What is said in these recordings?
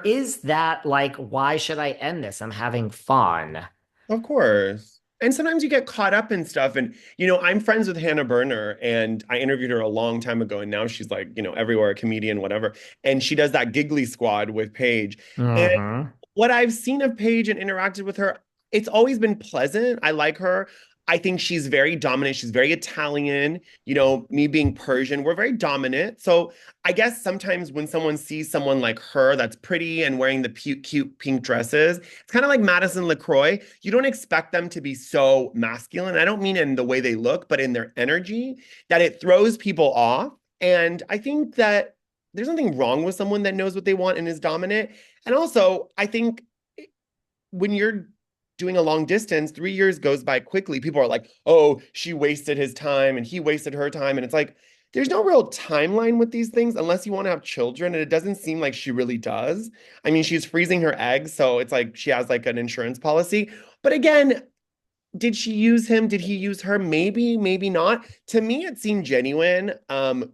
is that like, why should I end this? I'm having fun. Of course. And sometimes you get caught up in stuff. And, I'm friends with Hannah Berner, and I interviewed her a long time ago. And now she's like, everywhere, a comedian, whatever. And she does that Giggly Squad with Paige. And Hmm. what I've seen of Paige and interacted with her, it's always been pleasant. I like her. I think she's very dominant. She's very Italian. Me being Persian, we're very dominant. So I guess sometimes when someone sees someone like her that's pretty and wearing the cute pink dresses, it's kind of like Madison LaCroix. You don't expect them to be so masculine. I don't mean in the way they look, but in their energy, that it throws people off. And I think that there's nothing wrong with someone that knows what they want and is dominant. And also, I think when you're doing a long distance, 3 years goes by quickly. People are like, oh, she wasted his time and he wasted her time. And it's like, there's no real timeline with these things unless you want to have children. And it doesn't seem like she really does. I mean, she's freezing her eggs. So it's like she has like an insurance policy. But again, did she use him? Did he use her? Maybe, maybe not. To me, it seemed genuine.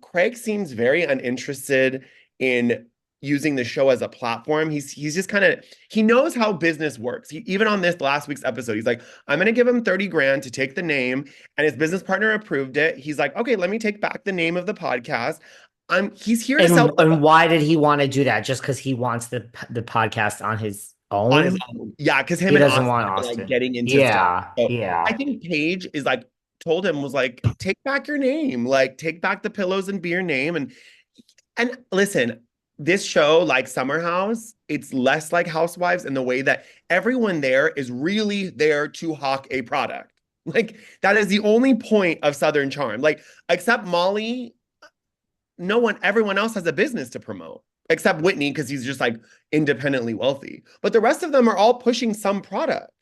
Craig seems very uninterested in using the show as a platform. He's just kind of he knows how business works. Even on this last week's episode, he's like, I'm gonna give him 30 grand to take the name, and his business partner approved it. He's like, okay, let me take back the name of the podcast. He's here to sell And why did he want to do that? Just because he wants the podcast on his on his own? own. Yeah, because him He and doesn't Austin want are like Austin. getting into stuff. Yeah, So I yeah. think Paige is like told him was like, take back your name, like take back the pillows and be your name. And listen, this show, like Summer House, it's less like Housewives in the way that everyone there is really there to hawk a product. Like that is the only point of Southern Charm. Like, except Molly, everyone else has a business to promote, except Whitney, because he's just like independently wealthy. But the rest of them are all pushing some product.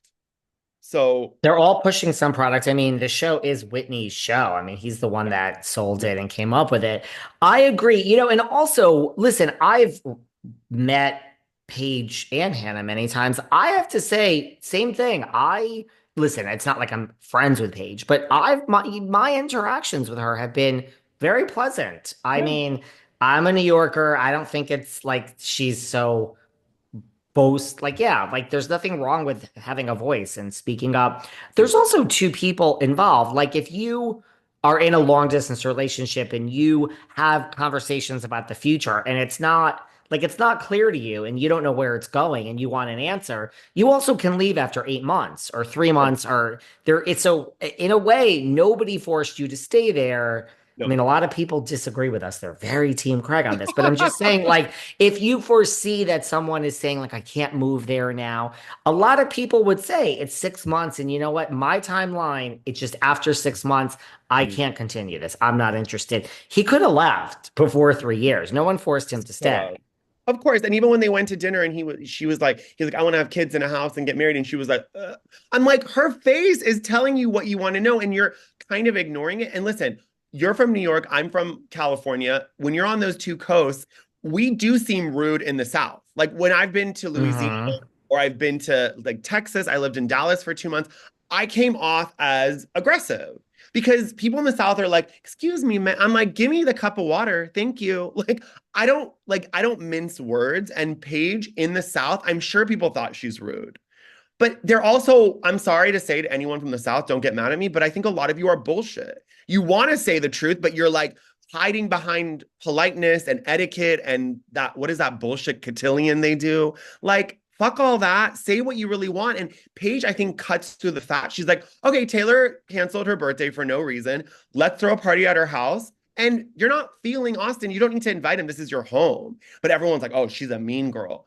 So, They're all pushing some products. I mean, the show is Whitney's show. I mean, he's the one that sold yeah. it and came up with it. I agree. And also, listen, I've met Paige and Hannah many times. I have to say, same thing. Listen, it's not like I'm friends with Paige, but my interactions with her have been very pleasant. I Yeah. mean, I'm a New Yorker. I don't think it's like she's so boast like yeah, like there's nothing wrong with having a voice and speaking up. There's also two people involved. Like if you are in a long distance relationship and you have conversations about the future and it's not clear to you and you don't know where it's going and you want an answer, you also can leave after 8 months or 3 months or there it's so in a way nobody forced you to stay there. I mean, No. a lot of people disagree with us. They're very Team Craig on this, but I'm just saying, like, if you foresee that someone is saying, like, I can't move there now, a lot of people would say it's 6 months. And you know what? My timeline, it's just after 6 months, I can't continue this. I'm not interested. He could have left before 3 years. No one forced him to stay. Of course. And even when they went to dinner and she was like, he's like, I want to have kids in a house and get married. And she was like, I'm like, her face is telling you what you want to know. And you're kind of ignoring it. And listen, you're from New York. I'm from California. When you're on those two coasts, we do seem rude in the South. Like when I've been to Louisiana Hmm. or I've been to like Texas, I lived in Dallas for 2 months. I came off as aggressive because people in the South are like, excuse me, man. I'm like, give me the cup of water. Thank you. I don't mince words. And Paige in the South, I'm sure people thought she's rude. But they're also, I'm sorry to say to anyone from the South, don't get mad at me, but I think a lot of you are bullshit. You want to say the truth, but you're like hiding behind politeness and etiquette and that, what is that bullshit cotillion they do? Like, fuck all that. Say what you really want. And Paige, I think, cuts through the fat. She's like, okay, Taylor canceled her birthday for no reason. Let's throw a party at her house. And you're not feeling Austin. You don't need to invite him. This is your home. But everyone's like, oh, she's a mean girl.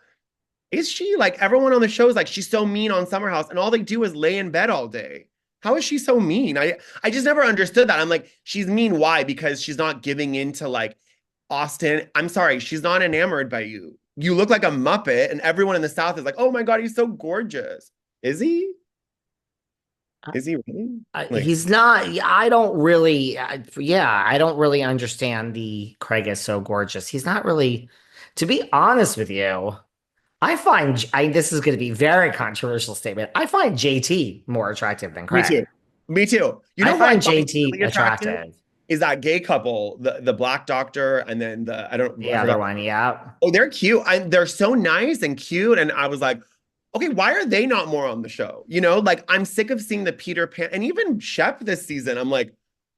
Is she? Like everyone on the show is like, she's so mean on Summer House, and all they do is lay in bed all day. How is she so mean? I just never understood that. I'm like, she's mean. Why? Because she's not giving in to like Austin. I'm sorry, she's not enamored by you. You look like a Muppet, and everyone in the South is like, oh my God, he's so gorgeous. Is he? Is he really? Like, He's not. I don't really. Yeah, I don't really understand the Craig is so gorgeous. He's not really. To be honest with you, this is going to be a very controversial statement. I find JT more attractive than me Craig. too. Me too. You I know who I find thought was JT really attractive? attractive. is that gay couple, the black doctor and then The I other forgot. one, yeah. Oh, they're cute. They're so nice and cute. And I was like, okay, why are they not more on the show? Like I'm sick of seeing the Peter Pan and even Shep this season. I'm like,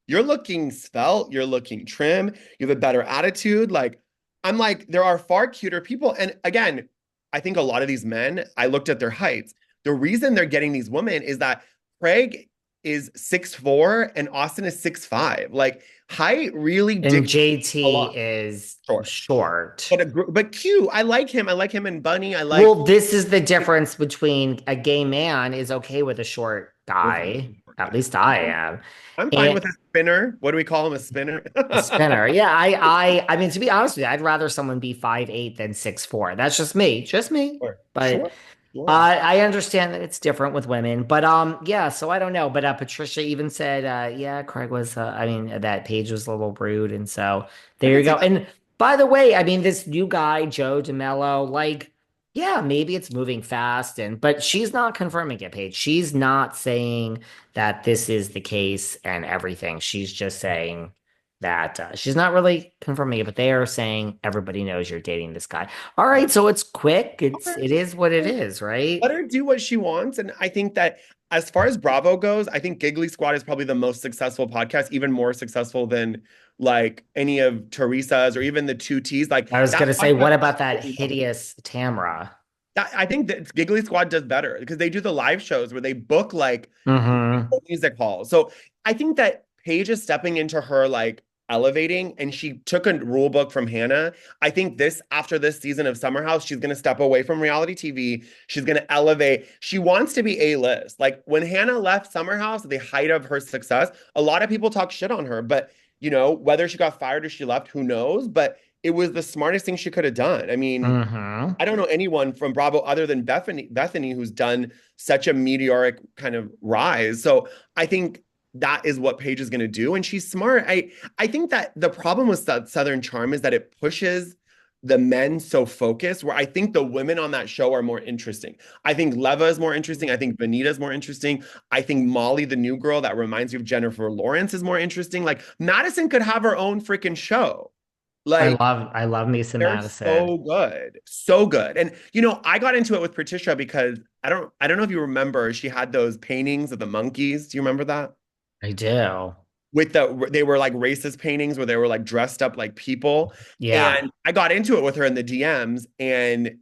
you're looking svelte, you're looking trim, you have a better attitude. Like, I'm like, there are far cuter people. And again, I think a lot of these men, I looked at their heights. The reason they're getting these women is that Craig is 6'4" and Austin is 6'5". Like, height really And dictates a JT lot. is Short. short. But cute. I like him. I like him and Bunny. I like. Well, this is the difference between a gay man is okay with a short guy. At least I am. I'm fine And with a spinner. What do we call him? A spinner? a spinner. Yeah, I mean, to be honest with you, I'd rather someone be 5'8" than 6'4". That's just me. Just me. Sure, But sure, sure. I understand that it's different with women, but yeah, so I don't know. But Patricia even said, yeah, Craig was, I mean, that Paige was a little rude, and so I there could you see go. that. And by the way, I mean, this new guy, Joe DeMello, like, yeah, maybe it's moving fast, but she's not confirming it, Paige. She's not saying that this is the case and everything. She's just saying that she's not really confirming it, but they are saying everybody knows you're dating this guy. All right, so it's quick. Okay. It is what it Okay. is, right? Let her do what she wants. And I think that as far as Bravo goes, I think Giggly Squad is probably the most successful podcast, even more successful than like any of Teresa's or even the two T's. Like I was that gonna say, podcast what is about that totally level. hideous Tamra? I think that Giggly Squad does better because they do the live shows where they book like Mm-hmm. music halls. So I think that Paige is stepping into her like elevating and she took a rule book from Hannah. I think this after this season of Summer House, she's going to step away from reality TV. She's going to elevate. She wants to be A-list. Like when Hannah left Summer House at the height of her success, a lot of people talk shit on her, but whether she got fired or she left, who knows? But it was the smartest thing she could have done. I mean, Mm-hmm. I don't know anyone from Bravo other than Bethany who's done such a meteoric kind of rise. So I think that is what Paige is going to do, and she's smart. I think that the problem with Southern Charm is that it pushes the men so focused. Where I think the women on that show are more interesting. I think Leva is more interesting. I think Vanita is more interesting. I think Molly, the new girl that reminds me of Jennifer Lawrence, is more interesting. Like Madison could have her own freaking show. Like I love me some they're Madison. so good. So good. And I got into it with Patricia because I don't know if you remember, she had those paintings of the monkeys. Do you remember that? I do. They were like racist paintings where they were like dressed up like people. Yeah. And I got into it with her in the DMs and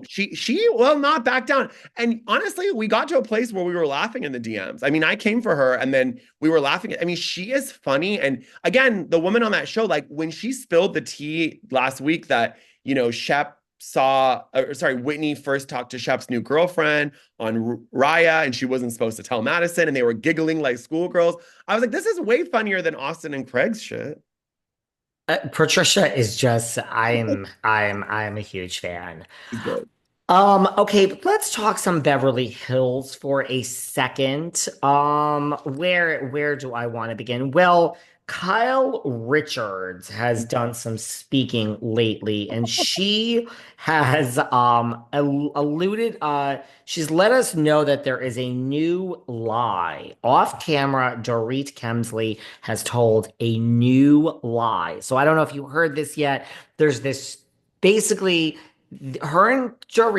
she will not back down. And honestly, we got to a place where we were laughing in the DMs. I mean, I came for her and then we were laughing. I mean, she is funny. And again, the woman on that show, like when she spilled the tea last week that, Shep Whitney first talked to Shep's new girlfriend on Raya and she wasn't supposed to tell Madison and they were giggling like schoolgirls. I was like, this is way funnier than Austin and Craig's shit. Patricia is just I'm a huge fan. She's good. Okay, but let's talk some Beverly Hills for a second. Where do I want to begin? Well, Kyle Richards has done some speaking lately, and she has alluded she's let us know that there is a new lie. Off camera, Dorit Kemsley has told a new lie. So I don't know if you heard this yet. There's this basically her and Dorit